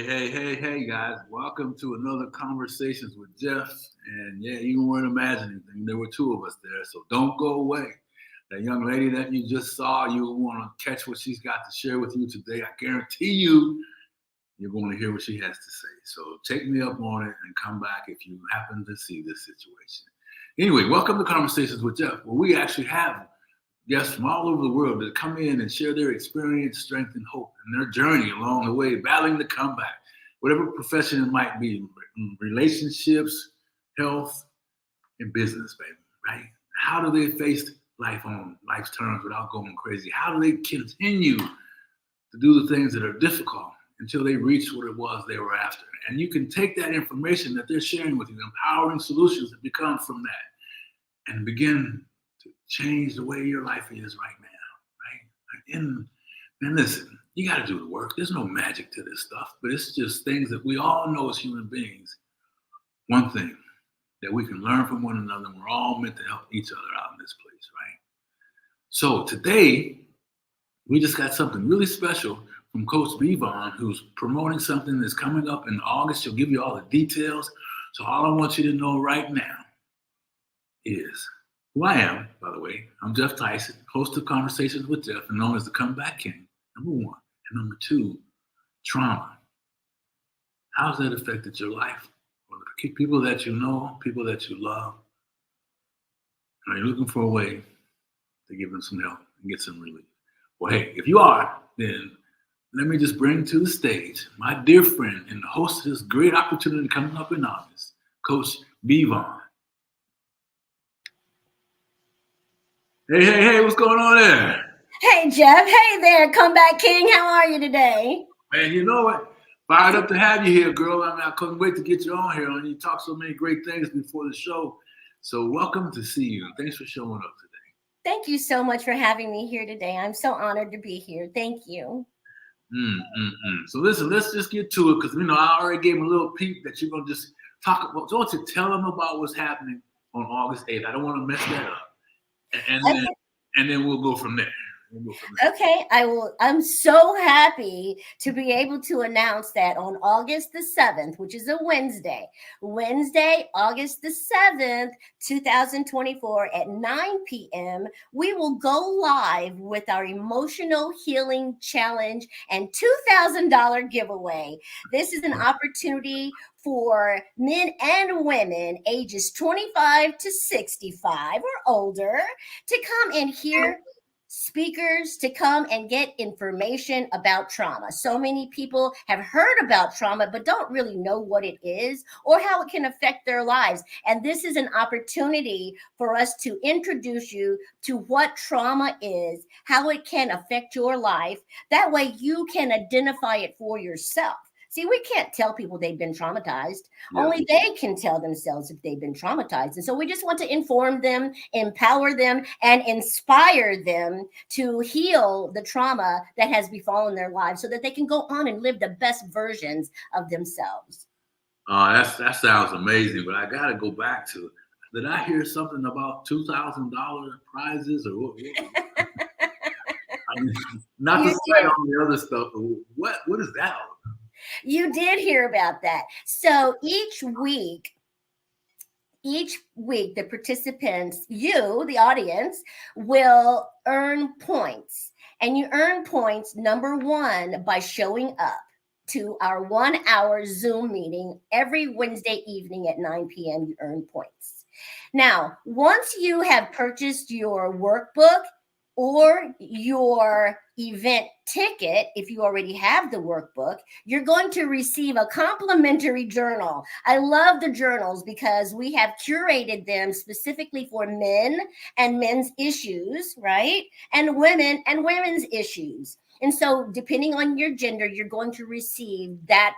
Hey, guys. Welcome to another Conversations with Jeff. And yeah, you weren't imagining anything. There were two of us there, so don't go away. That young lady that you just saw, you want to catch what she's got to share with you today. I guarantee you're going to hear what she has to say. So take me up on it and come back if you happen to see this situation. Anyway, welcome to Conversations with Jeff, where we actually have guests from all over the world that come in and share their experience, strength, and hope and their journey along the way, battling the comeback, whatever profession it might be, relationships, health, and business, baby, right? How do they face life on life's terms without going crazy? How do they continue to do the things that are difficult until they reach what it was they were after? And you can take that information that they're sharing with you, empowering solutions that become from that, and begin to change the way your life is right now, right? And listen, you got to do the work. There's no magic to this stuff, but it's just things that we all know as human beings. One thing that we can learn from one another, and we're all meant to help each other out in this place, right? So today, we just got something really special from Coach B.Von, who's promoting something that's coming up in August. She'll give you all the details. So all I want you to know right now is who I am, by the way. I'm Jeff Tyson, host of Conversations with Jeff, and known as the Comeback King, number one. And number two, trauma. How's that affected your life? Or the people that you know, people that you love. Are you looking for a way to give them some help and get some relief? Well, hey, if you are, then let me just bring to the stage my dear friend and the host of this great opportunity coming up in August, Coach B.Von. Hey, what's going on there? Hey, Jeff. Hey there, Comeback King. How are you today? Man, you know what? Fired up to have you here, girl. I couldn't wait to get you on here. And you talked so many great things before the show. So welcome to see you. Thanks for showing up today. Thank you so much for having me here today. I'm so honored to be here. Thank you. So listen, let's just get to it because, I already gave him a little peek that you're going to just talk about. So I want you to tell them about what's happening on August 8th. I don't want to mess that up. And then we'll go from there. Okay, I'm so happy to be able to announce that on August the 7th, which is a Wednesday, August the 7th, 2024 at 9 p.m., we will go live with our Emotional Healing Challenge and $2,000 giveaway. This is an opportunity for men and women ages 25 to 65 or older to come and hear speakers, to come and get information about trauma. So many people have heard about trauma, but don't really know what it is or how it can affect their lives. And this is an opportunity for us to introduce you to what trauma is, how it can affect your life. That way you can identify it for yourself. See, we can't tell people they've been traumatized. Yeah. Only they can tell themselves if they've been traumatized. And so we just want to inform them, empower them, and inspire them to heal the trauma that has befallen their lives so that they can go on and live the best versions of themselves. That sounds amazing, but I got to go back to, did I hear something about $2,000 prizes or what? Not to say all the other stuff, but what is that all about? You did hear about that. So each week, the participants, you, the audience, will earn points. And you earn points, number one, by showing up to our 1-hour Zoom meeting every Wednesday evening at 9 p.m. You earn points. Now, once you have purchased your workbook or your event ticket, if you already have the workbook, you're going to receive a complimentary journal. I love the journals because we have curated them specifically for men and men's issues, right? And women and women's issues. And so depending on your gender, you're going to receive that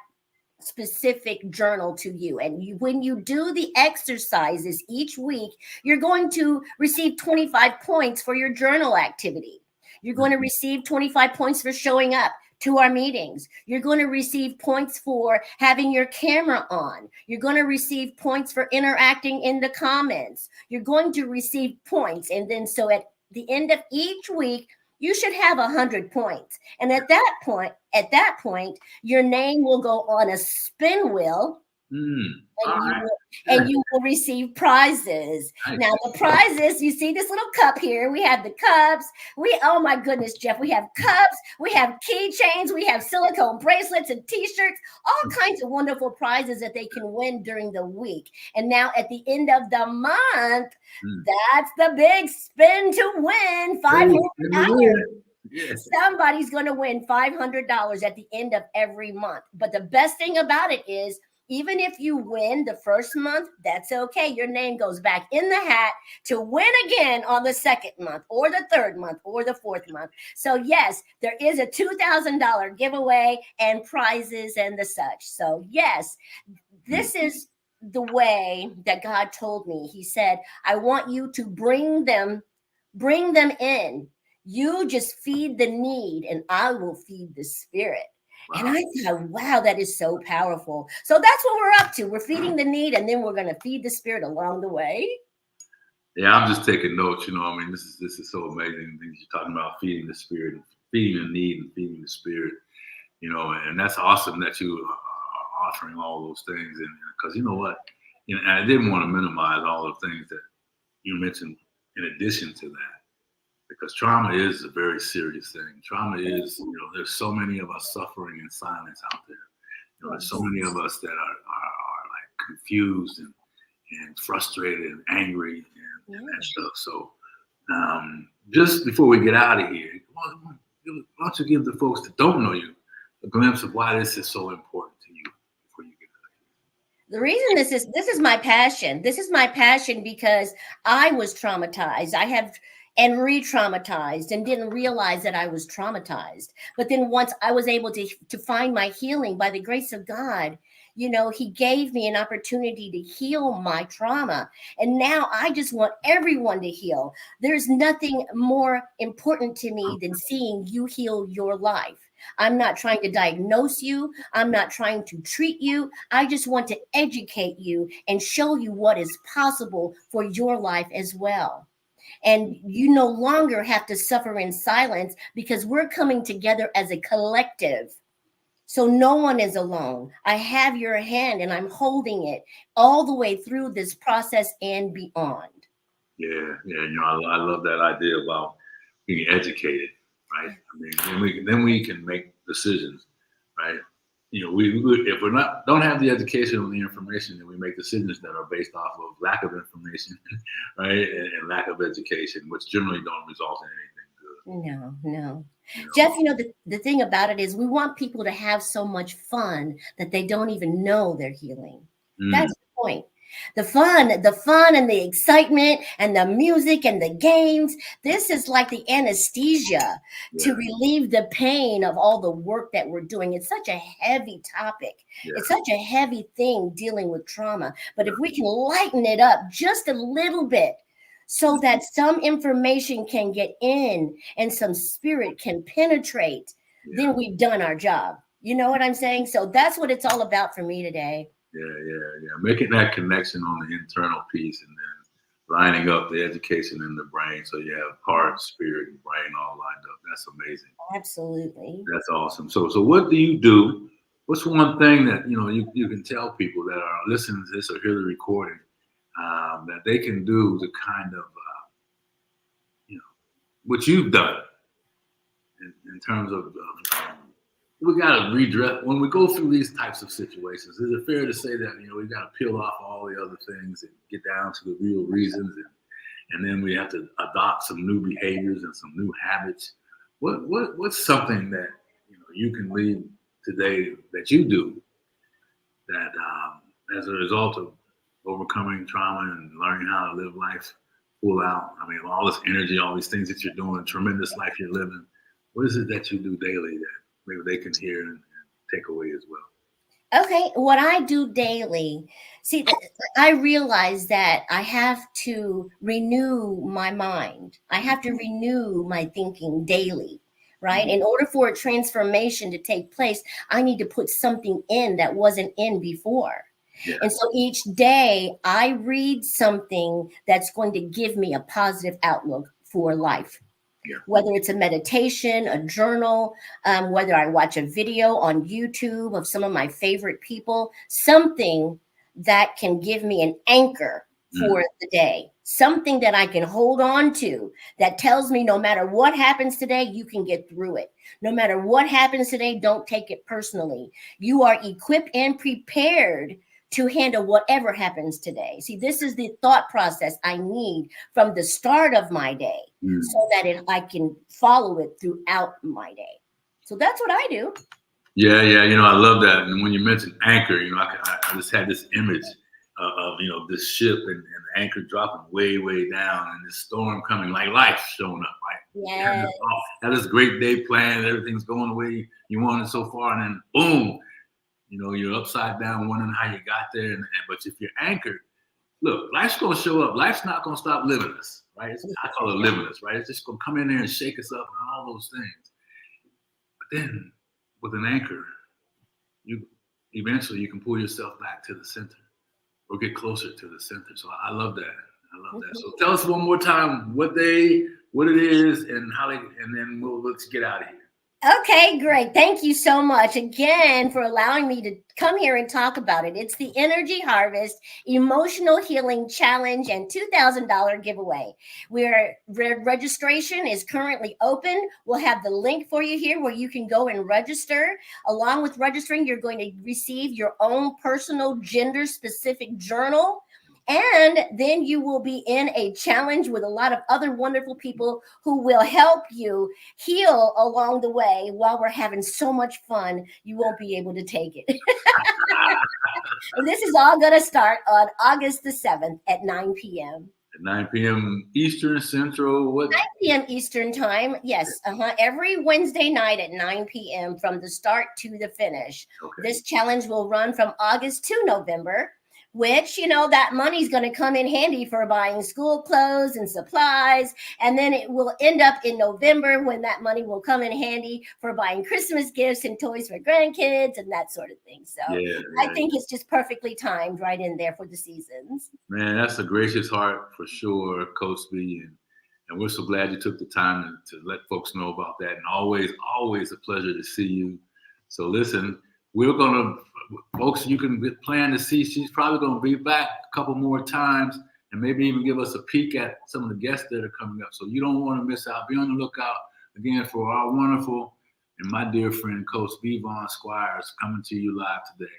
specific journal to you. And when you do the exercises each week, you're going to receive 25 points for your journal activity. You're going to receive 25 points for showing up to our meetings. You're going to receive points for having your camera on. You're going to receive points for interacting in the comments. You're going to receive points. And then so at the end of each week, you should have 100 points. And at that point, your name will go on a spin wheel, All and you right. will, and you will receive prizes. Nice. Now the prizes, you see this little cup here. We have the cups. Oh my goodness, Jeff, we have cups, we have keychains, we have silicone bracelets and t-shirts, all kinds of wonderful prizes that they can win during the week. And now at the end of the month, that's the big spin to win $500. Yes. Somebody's going to win $500 at the end of every month. But the best thing about it is, even if you win the first month, that's okay. Your name goes back in the hat to win again on the second month or the third month or the fourth month. So yes, there is a $2,000 giveaway and prizes and the such. So yes, this is the way that God told me. He said, I want you to bring them in. You just feed the need and I will feed the spirit. Wow. And I thought, wow, that is so powerful. So that's what we're up to. We're feeding the need, and then we're going to feed the spirit along the way. Yeah, I'm just taking notes. I mean, this is so amazing. Things you're talking about, feeding the spirit, and feeding the need, and feeding the spirit. And that's awesome that you are offering all those things. And because you know what, and I didn't want to minimize all the things that you mentioned in addition to that. Because trauma is a very serious thing. Trauma is, there's so many of us suffering in silence out there. There's so many of us that are like confused and frustrated and angry and that stuff. So just before we get out of here, why don't you give the folks that don't know you a glimpse of why this is so important to you before you get out of here? The reason this is my passion. This is my passion because I was traumatized. And re-traumatized and didn't realize that I was traumatized. But then once I was able to find my healing by the grace of God, he gave me an opportunity to heal my trauma. And now I just want everyone to heal. There's nothing more important to me than seeing you heal your life. I'm not trying to diagnose you. I'm not trying to treat you. I just want to educate you and show you what is possible for your life as well. And you no longer have to suffer in silence because we're coming together as a collective. So no one is alone. I have your hand and I'm holding it all the way through this process and beyond. Yeah. I love that idea about being educated, right? I mean, then we can make decisions, right? If we don't have the education or the information, then we make decisions that are based off of lack of information, right, and lack of education, which generally don't result in anything good. No. Jeff, the thing about it is we want people to have so much fun that they don't even know they're healing. That's the point. The fun and the excitement and the music and the games. This is like the anesthesia to relieve the pain of all the work that we're doing. It's such a heavy topic. Yeah. It's such a heavy thing dealing with trauma. But if we can lighten it up just a little bit so that some information can get in and some spirit can penetrate, then we've done our job. You know what I'm saying? So that's what it's all about for me today. Yeah. Making that connection on the internal piece and then lining up the education in the brain so you have heart, spirit, and brain all lined up. That's amazing. Absolutely. That's awesome. So what do you do? What's one thing that you can tell people that are listening to this or hear the recording that they can do to kind of what you've done in terms of we got to redress when we go through these types of situations. Is it fair to say that we got to peel off all the other things and get down to the real reasons, and then we have to adopt some new behaviors and some new habits? What's something that you can leave today that you do that as a result of overcoming trauma and learning how to live life full out? I mean, all this energy, all these things that you're doing, tremendous life you're living. What is it that you do daily that maybe they can hear and take away as well? Okay, what I do daily, see, I realize that I have to renew my mind. I have to renew my thinking daily, right? In order for a transformation to take place, I need to put something in that wasn't in before. Yeah. And so each day I read something that's going to give me a positive outlook for life. Yeah. whether it's a meditation, a journal, whether I watch a video on YouTube of some of my favorite people, something that can give me an anchor for the day, something that I can hold on to that tells me no matter what happens today, you can get through it. No matter what happens today, don't take it personally. You are equipped and prepared to handle whatever happens today. See, this is the thought process I need from the start of my day so that I can follow it throughout my day. So that's what I do. Yeah, I love that. And when you mentioned anchor, I just had this image of this ship and the anchor dropping way, way down, and this storm coming, like life showing up, right? Yes. Had this great day planned, everything's going the way you wanted so far, and then boom, you're upside down, wondering how you got there. But if you're anchored, look, life's gonna show up. Life's not gonna stop living us, right? I call it living us, right? It's just gonna come in there and shake us up and all those things. But then, with an anchor, you can pull yourself back to the center or get closer to the center. So I love that. So tell us one more time what it is, and then let's get out of here. Okay, great. Thank you so much again for allowing me to come here and talk about it. It's the Energy Harvest Emotional Healing Challenge and $2,000 giveaway. Registration is currently open. We'll have the link for you here where you can go and register. Along with registering, you're going to receive your own personal gender-specific journal. And then you will be in a challenge with a lot of other wonderful people who will help you heal along the way while we're having so much fun. You won't be able to take it. And this is all going to start on August the 7th at 9 p.m. At 9 p.m. Eastern, Central, what? 9 p.m. Eastern time. Yes. Every Wednesday night at 9 p.m. from the start to the finish. Okay. This challenge will run from August to November, which, that money's going to come in handy for buying school clothes and supplies. And then it will end up in November when that money will come in handy for buying Christmas gifts and toys for grandkids and that sort of thing. So I think it's just perfectly timed right in there for the seasons. Man, that's a gracious heart for sure, Coach B. And we're so glad you took the time to let folks know about that. And always a pleasure to see you. So listen, folks, you can plan to see. She's probably going to be back a couple more times and maybe even give us a peek at some of the guests that are coming up. So you don't want to miss out. Be on the lookout again for our wonderful and my dear friend, Coach B.Von Squires, coming to you live today.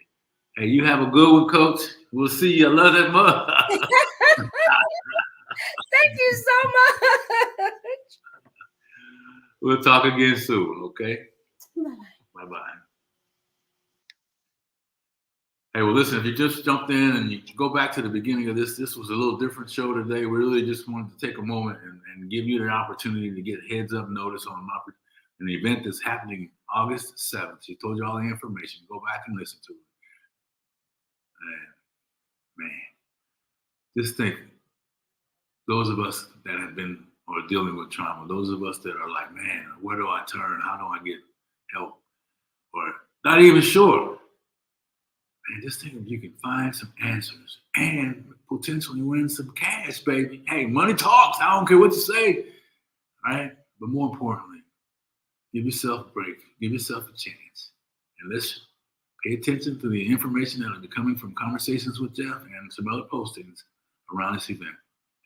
Hey, you have a good one, Coach. We'll see you. I love that mug. Thank you so much. We'll talk again soon, okay? Bye-bye. Bye-bye. Hey, well, listen, if you just jumped in and you go back to the beginning of this was a little different show today. We really just wanted to take a moment and give you the opportunity to get heads up notice on an event that's happening August 7th. She told you all the information. Go back and listen to it. Man, just think, those of us that have been or dealing with trauma, those of us that are like, man, where do I turn? How do I get help? Or not even sure. Man, just think if you can find some answers and potentially win some cash, baby. Hey, money talks. I don't care what you say, right? But more importantly, give yourself a break. Give yourself a chance. And let's pay attention to the information that will be coming from Conversations with Jeff and some other postings around this event.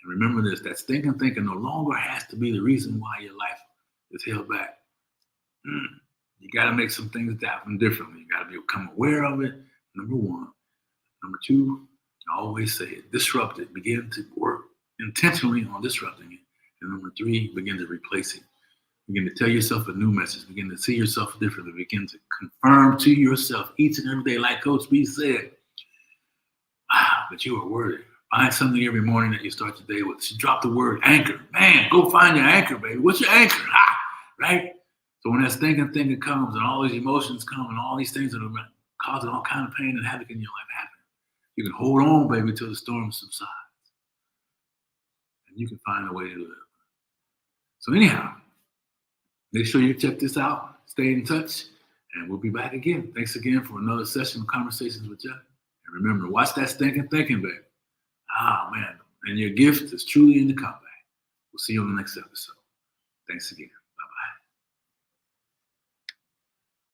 And remember this, that stinking thinking no longer has to be the reason why your life is held back. You got to make some things happen differently. You got to become aware of it, number one. Number two, I always say it, disrupt it. Begin to work intentionally on disrupting it. And number three, begin to replace it. Begin to tell yourself a new message. Begin to see yourself differently. Begin to confirm to yourself each and every day, like Coach B said, that you are worthy. Find something every morning that you start your day with. She dropped the word anchor. Man, go find your anchor, baby. What's your anchor? Right? So when that stinking thing comes and all these emotions come and all these things that are causing all kind of pain and havoc in your life happen, you can hold on, baby, till the storm subsides. And you can find a way to live. So anyhow, make sure you check this out. Stay in touch. And we'll be back again. Thanks again for another session of Conversations with Jeff. And remember, watch that stinking thinking, baby. Man. And your gift is truly in the comeback. We'll see you on the next episode. Thanks again.